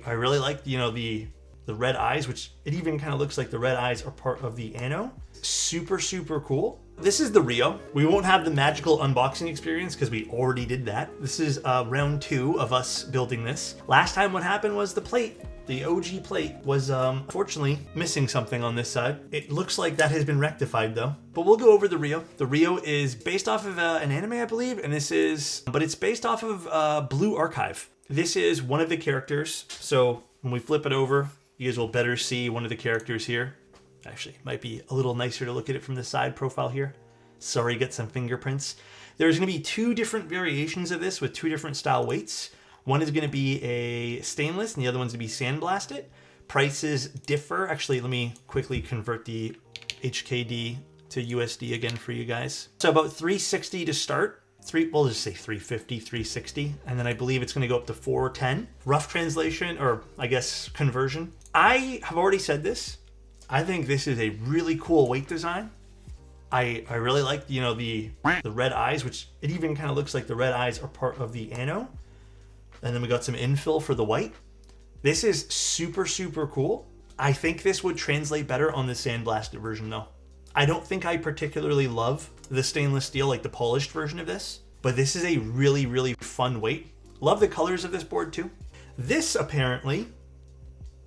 I really like, you know, the red eyes, which it even kind of looks like the red eyes are part of the ano. Super, super cool. This is the Rio. We won't have the magical unboxing experience because we already did that. This is round 2 of us building this. Last time what happened was the plate, the OG plate, was unfortunately missing something on this side. It looks like that has been rectified though. But we'll go over the Rio. The Rio is based off of an anime, I believe, and but it's based off of Blue Archive. This is one of the characters. So when we flip it over, you guys will better see one of the characters here. Actually, it might be a little nicer to look at it from the side profile here. Sorry, get some fingerprints. There's going to be 2 different variations of this with 2 different style weights. One is going to be a stainless and the other one's going to be sandblasted. Prices differ. Actually, let me quickly convert the HKD to USD again for you guys. So about $360 to start. We'll just say $350, $360. And then I believe it's going to go up to $410. Rough translation, or I guess conversion. I have already said this. I think this is a really cool weight design. I really like, you know, the red eyes, which it even kind of looks like the red eyes are part of the ano. And then we got some infill for the white. This is super, super cool. I think this would translate better on the sandblasted version though. I don't think I particularly love the stainless steel, like the polished version of this, but this is a really, really fun weight. Love the colors of this board too. This apparently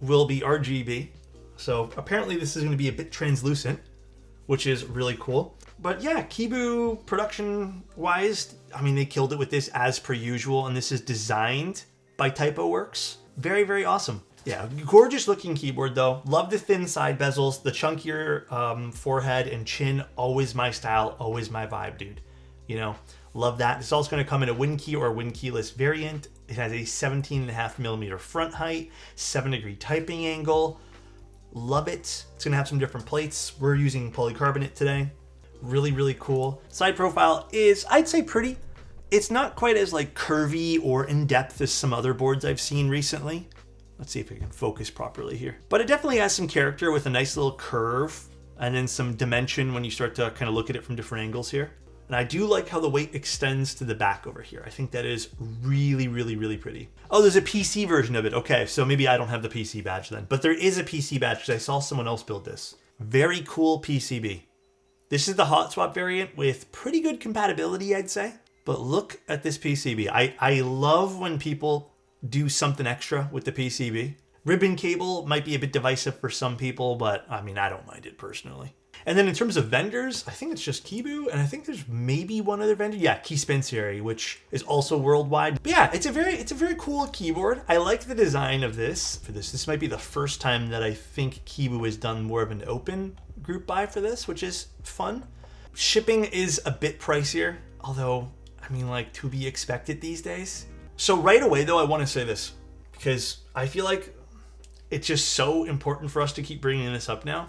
will be RGB. So apparently this is going to be a bit translucent, which is really cool. But yeah, Kibu production wise, I mean, they killed it with this as per usual. And this is designed by Typo Works. Very, very awesome. Yeah, gorgeous looking keyboard though. Love the thin side bezels, the chunkier forehead and chin. Always my style, always my vibe, dude. You know, love that. It's also going to come in a WinKey or Win keyless variant. It has a 17.5mm front height, 7-degree typing angle. Love it. It's gonna have some different plates. We're using polycarbonate today. Really, really cool. Side profile is, I'd say, pretty. It's not quite as like curvy or in-depth as some other boards I've seen recently. Let's see if I can focus properly here. But it definitely has some character with a nice little curve and then some dimension when you start to kind of look at it from different angles here. And I do like how the weight extends to the back over here. I think that is really, really, really pretty. Oh, there's a PC version of it. Okay, so maybe I don't have the PC badge then. But there is a PC badge because I saw someone else build this. Very cool PCB. This is the hot swap variant with pretty good compatibility, I'd say. But look at this PCB. I love when people do something extra with the PCB. Ribbon cable might be a bit divisive for some people, but I mean, I don't mind it personally. And then in terms of vendors, I think it's just Kibu, and I think there's maybe one other vendor. Yeah, Keycaps, which is also worldwide. But yeah, it's a very cool keyboard. I like the design of this. This might be the first time that I think Kibu has done more of an open group buy for this, which is fun. Shipping is a bit pricier, although I mean, like, to be expected these days. So right away though, I want to say this because I feel like it's just so important for us to keep bringing this up now.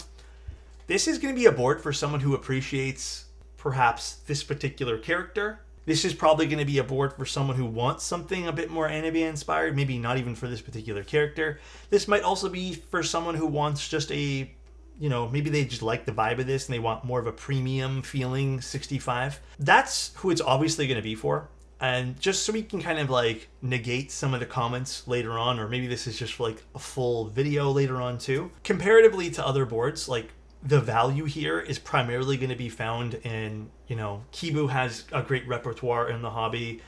This is going to be a board for someone who appreciates perhaps this particular character. This is probably going to be a board for someone who wants something a bit more anime inspired, maybe not even for this particular character. This might also be for someone who wants just a, you know, maybe they just like the vibe of this and they want more of a premium feeling 65. That's who it's obviously going to be for. And just so we can kind of like negate some of the comments later on, or maybe this is just for like a full video later on too. Comparatively to other boards, like, the value here is primarily going to be found in, you know, Kibu has a great repertoire in the hobby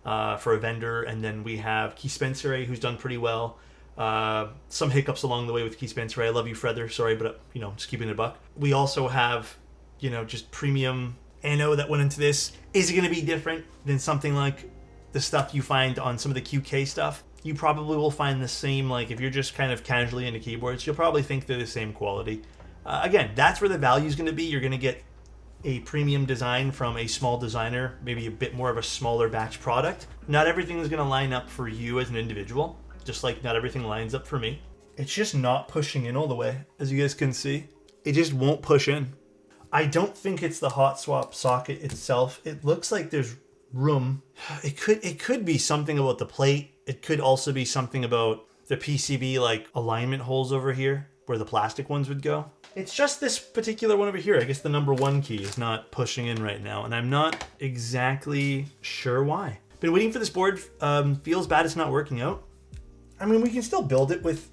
for a vendor. And then we have Keycaps, who's done pretty well. Some hiccups along the way with Keycaps. I love you, Frether. Sorry, but, you know, just keeping it a buck. We also have, you know, just premium ano that went into this. Is it going to be different than something like the stuff you find on some of the QK stuff? You probably will find the same, like, if you're just kind of casually into keyboards, you'll probably think they're the same quality. Again, that's where the value is going to be. You're going to get a premium design from a small designer, maybe a bit more of a smaller batch product. Not everything is going to line up for you as an individual, just like not everything lines up for me. It's just not pushing in all the way, as you guys can see. It just won't push in. I don't think it's the hot swap socket itself. It looks like there's room. It could be something about the plate. It could also be something about the PCB, like alignment holes over here where the plastic ones would go. It's just this particular one over here. I guess the number 1 key is not pushing in right now, and I'm not exactly sure why. Been waiting for this board. Feels bad it's not working out. I mean, we can still build it with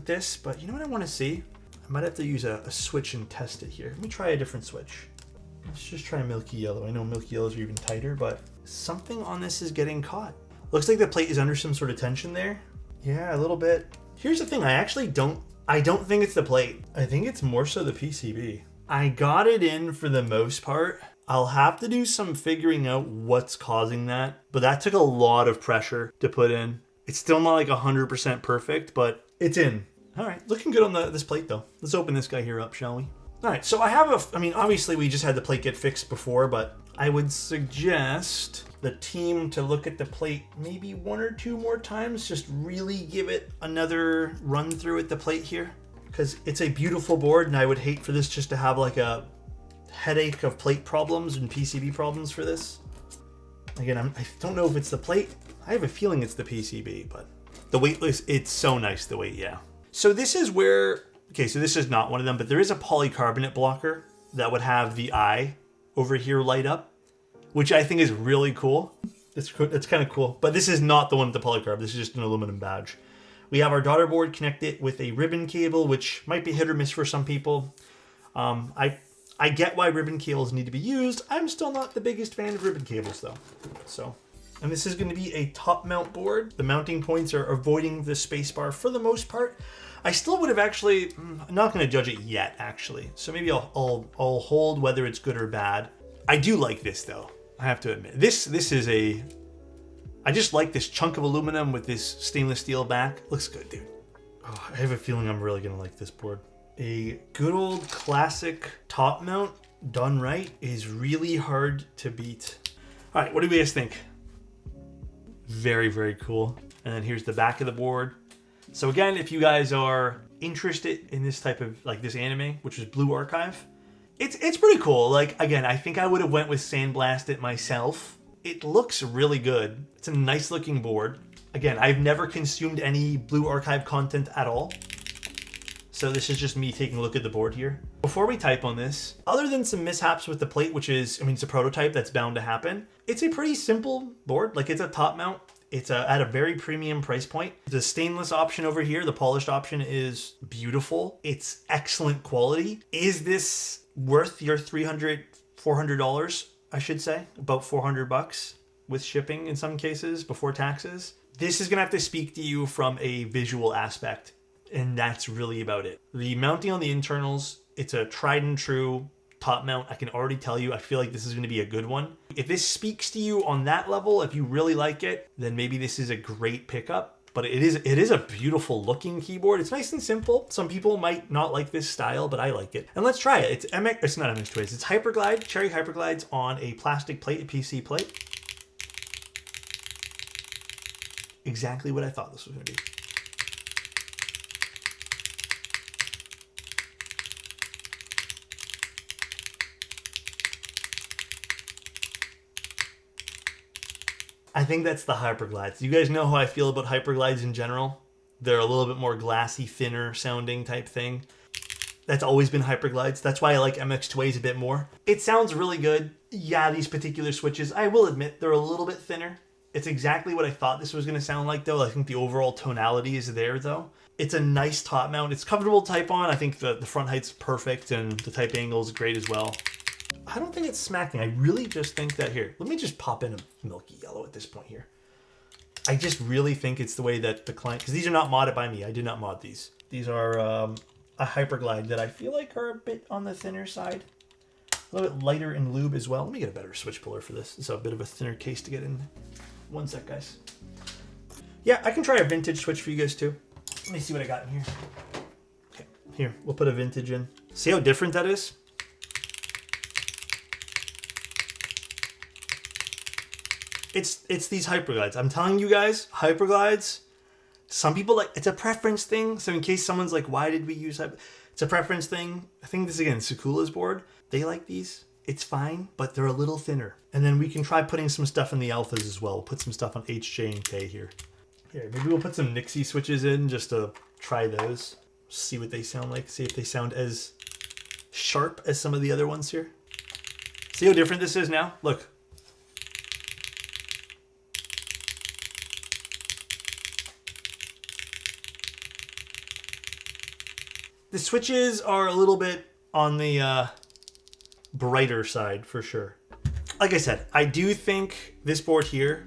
this, but you know what I want to see? I might have to use a switch and test it here. Let me try a different switch. Let's just try milky yellow. I know milky yellows are even tighter, but something on this is getting caught. Looks like the plate is under some sort of tension there. Yeah, a little bit. Here's the thing, I don't think it's the plate. I think it's more so the PCB. I got it in for the most part. I'll have to do some figuring out what's causing that, but that took a lot of pressure to put in. It's still not like 100% perfect, but it's in. All right, looking good on this plate though. Let's open this guy here up, shall we? All right, so I have I mean, obviously we just had the plate get fixed before, but I would suggest the team to look at the plate maybe 1 or 2 more times, just really give it another run through at the plate here, because it's a beautiful board and I would hate for this just to have like a headache of plate problems and PCB problems for this. Again, I don't know if it's the plate. I have a feeling it's the PCB, but the weight list, it's so nice, the weight, yeah. So this is where, okay, so this is not one of them, but there is a polycarbonate blocker that would have the eye over here light up, which I think is really cool. It's kind of cool, but this is not the one with the polycarb. This is just an aluminum badge. We have our daughter board connected with a ribbon cable, which might be hit or miss for some people. I get why ribbon cables need to be used. I'm still not the biggest fan of ribbon cables though. So, and this is going to be a top mount board. The mounting points are avoiding the space bar for the most part. I still would have actually, I'm not going to judge it yet actually. So maybe I'll hold whether it's good or bad. I do like this though. I have to admit, this is I just like this chunk of aluminum with this stainless steel back. Looks good, dude. Oh, I have a feeling I'm really going to like this board. A good old classic top mount done right is really hard to beat. All right, what do you guys think? Very, very cool. And then here's the back of the board. So again, if you guys are interested in this type of, like this anime, which is Blue Archive, it's pretty cool. Like, again, I think I would have went with Sandblast it myself. It looks really good. It's a nice looking board. Again, I've never consumed any Blue Archive content at all. So this is just me taking a look at the board here. Before we type on this, other than some mishaps with the plate, which is, I mean, it's a prototype that's bound to happen. It's a pretty simple board. Like, it's a top mount. It's at a very premium price point. The stainless option over here, the polished option, is beautiful. It's excellent quality. Is this worth your $300, $400, I should say? About $400 with shipping in some cases before taxes. This is gonna have to speak to you from a visual aspect. And that's really about it. The mounting on the internals, it's a tried and true top mount. I can already tell you, I feel like this is going to be a good one. If this speaks to you on that level, if you really like it, then maybe this is a great pickup. But it is a beautiful looking keyboard. It's nice and simple. Some people might not like this style, but I like it. And let's try it. It's not MX Toys. It's Hyperglide, Cherry Hyperglides on a plastic plate, a PC plate. Exactly what I thought this was going to be. I think that's the Hyperglides. You guys know how I feel about Hyperglides in general. They're a little bit more glassy, thinner sounding type thing. That's always been Hyperglides. That's why I like MX2A's a bit more. It sounds really good. Yeah, these particular switches, I will admit, they're a little bit thinner. It's exactly what I thought this was going to sound like though. I think the overall tonality is there though. It's a nice top mount. It's comfortable to type on. I think the front height's perfect and the type angle is great as well. I don't think it's smacking. I really just think that here. Let me just pop in a milky yellow at this point here. I just really think it's the way that the client, because these are not modded by me. I did not mod these. These are a Hyperglide that I feel like are a bit on the thinner side. A little bit lighter in lube as well. Let me get a better switch puller for this. It's a bit of a thinner case to get in. One sec, guys. Yeah, I can try a vintage switch for you guys too. Let me see what I got in here. Okay, here, we'll put a vintage in. See how different that is? It's these Hyperglides. I'm telling you guys, Hyperglides, some people like, it's a preference thing. So in case someone's like, why did we use Hyper? It's a preference thing. I think this, again, Sakula's board. They like these. It's fine, but they're a little thinner. And then we can try putting some stuff in the alphas as well. We'll put some stuff on H, J, and K here. Here, maybe we'll put some Nixie switches in just to try those. See what they sound like. See if they sound as sharp as some of the other ones here. See how different this is now? Look. The switches are a little bit on the brighter side for sure. Like I said, I do think this board here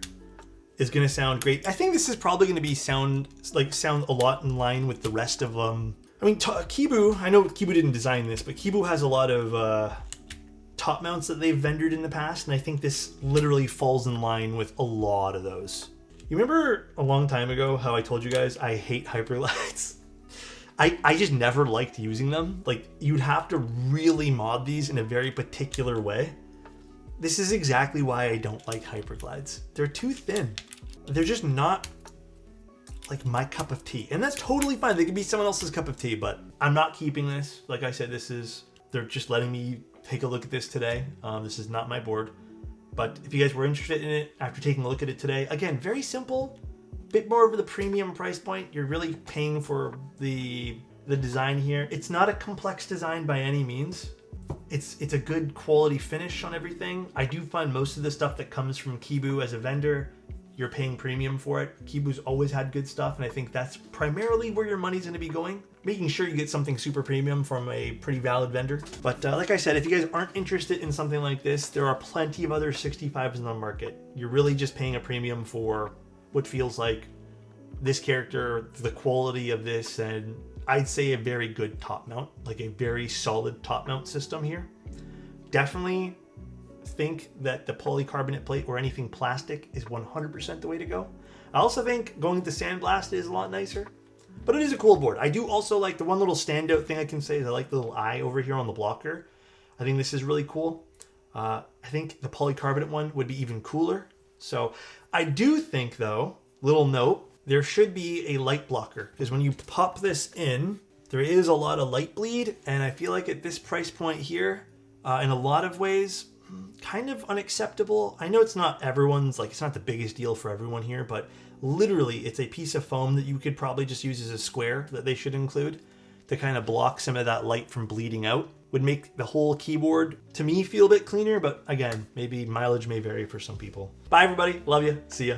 is going to sound great. I think this is probably going to be sound a lot in line with the rest of them. I mean, Kibu, I know Kibu didn't design this, but Kibu has a lot of top mounts that they've vendored in the past, and I think this literally falls in line with a lot of those. You remember a long time ago how I told you guys I hate hyperglides? I just never liked using them. Like, you'd have to really mod these in a very particular way. This is exactly why I don't like hyperglides. They're too thin. They're just not like my cup of tea. And that's totally fine. They could be someone else's cup of tea, but I'm not keeping this. Like I said, they're just letting me take a look at this today. This is not my board. But if you guys were interested in it after taking a look at it today, again, very simple, bit more over the premium price point. You're really paying for the design here. It's not a complex design by any means. It's a good quality finish on everything. I do find most of the stuff that comes from Kibu as a vendor, you're paying premium for it. Kibu's always had good stuff, and I think that's primarily where your money's going to be going. Making sure you get something super premium from a pretty valid vendor. But like I said, if you guys aren't interested in something like this, there are plenty of other 65s in the market. You're really just paying a premium for what feels like this character, the quality of this, and I'd say a very good top mount, like a very solid top mount system here. Definitely think that the polycarbonate plate or anything plastic is 100% the way to go. I also think going to sandblast is a lot nicer, but it is a cool board. I do also like the one little standout thing I can say is I like the little eye over here on the blocker. I think this is really cool. I think the polycarbonate one would be even cooler. So I do think though, little note, there should be a light blocker, because when you pop this in, there is a lot of light bleed, and I feel like at this price point here, in a lot of ways, kind of unacceptable. I know it's not everyone's, like, it's not the biggest deal for everyone here, but literally it's a piece of foam that you could probably just use as a square that they should include to kind of block some of that light from bleeding out. Would make the whole keyboard, to me, feel a bit cleaner, but again, maybe mileage may vary for some people. Bye everybody, love you, see ya.